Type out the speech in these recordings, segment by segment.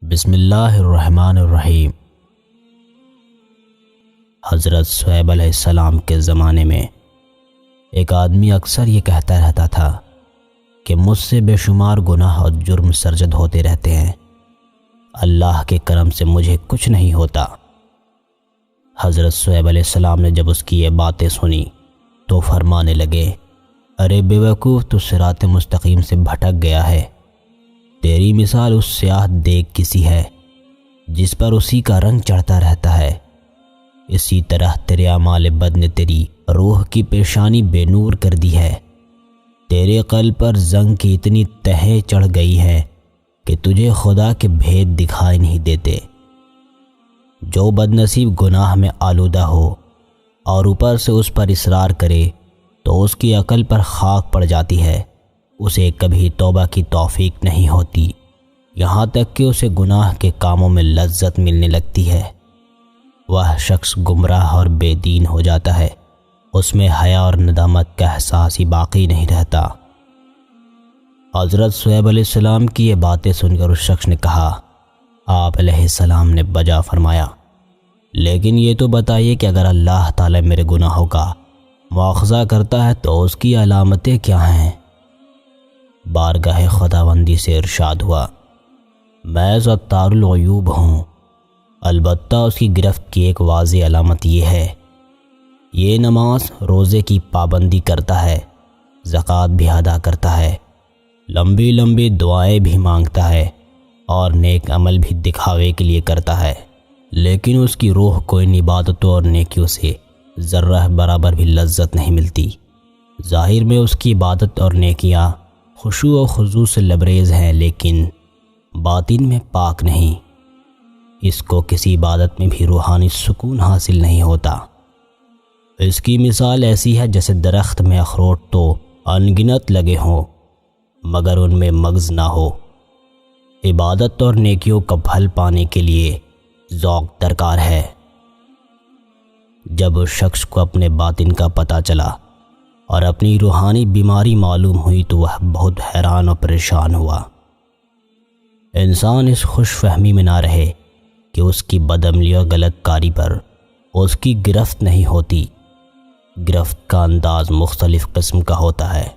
بسم اللہ الرحمن الرحیم۔ حضرت شعیب علیہ السلام کے زمانے میں ایک آدمی اکثر یہ کہتا رہتا تھا کہ مجھ سے بے شمار گناہ اور جرم سرزد ہوتے رہتے ہیں، اللہ کے کرم سے مجھے کچھ نہیں ہوتا۔ حضرت شعیب علیہ السلام نے جب اس کی یہ باتیں سنی تو فرمانے لگے، ارے بے وقوف، تو صراط مستقیم سے بھٹک گیا ہے۔ تیری مثال اس سیاہ دیگ کسی ہے جس پر اسی کا رنگ چڑھتا رہتا ہے۔ اسی طرح تیرے اعمال بد نے تیری روح کی پیشانی بے نور کر دی ہے۔ تیرے قلب پر زنگ کی اتنی تہیں چڑھ گئی ہے کہ تجھے خدا کے بھید دکھائی نہیں دیتے۔ جو بد نصیب گناہ میں آلودہ ہو اور اوپر سے اس پر اصرار کرے تو اس کی عقل پر خاک پڑ جاتی ہے، اسے کبھی توبہ کی توفیق نہیں ہوتی، یہاں تک کہ اسے گناہ کے کاموں میں لذت ملنے لگتی ہے۔ وہ شخص گمراہ اور بے دین ہو جاتا ہے، اس میں حیا اور ندامت کا احساس ہی باقی نہیں رہتا۔ حضرت شعیب علیہ السلام کی یہ باتیں سن کر اس شخص نے کہا، آپ علیہ السلام نے بجا فرمایا، لیکن یہ تو بتائیے کہ اگر اللہ تعالی میرے گناہوں کا مواخذہ کرتا ہے تو اس کی علامتیں کیا ہیں؟ بارگاہ خداوندی سے ارشاد ہوا، میں ستار العیوب ہوں، البتہ اس کی گرفت کی ایک واضح علامت یہ ہے، یہ نماز روزے کی پابندی کرتا ہے، زکوٰۃ بھی ادا کرتا ہے، لمبی لمبی دعائیں بھی مانگتا ہے اور نیک عمل بھی دکھاوے کے لیے کرتا ہے، لیکن اس کی روح کو ان عبادتوں اور نیکیوں سے ذرہ برابر بھی لذت نہیں ملتی۔ ظاہر میں اس کی عبادت اور نیکیاں خشوع و خضوع سے لبریز ہیں، لیکن باطن میں پاک نہیں۔ اس کو کسی عبادت میں بھی روحانی سکون حاصل نہیں ہوتا۔ اس کی مثال ایسی ہے جیسے درخت میں اخروٹ تو انگنت لگے ہوں مگر ان میں مغز نہ ہو۔ عبادت اور نیکیوں کا پھل پانے کے لیے ذوق درکار ہے۔ جب اس شخص کو اپنے باطن کا پتہ چلا اور اپنی روحانی بیماری معلوم ہوئی تو وہ بہت حیران اور پریشان ہوا۔ انسان اس خوش فہمی میں نہ رہے کہ اس کی بدعملی اور غلط کاری پر اس کی گرفت نہیں ہوتی۔ گرفت کا انداز مختلف قسم کا ہوتا ہے۔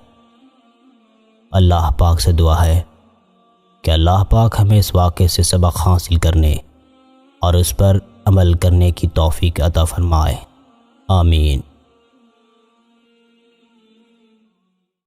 اللہ پاک سے دعا ہے کہ اللہ پاک ہمیں اس واقعے سے سبق حاصل کرنے اور اس پر عمل کرنے کی توفیق عطا فرمائے، آمین۔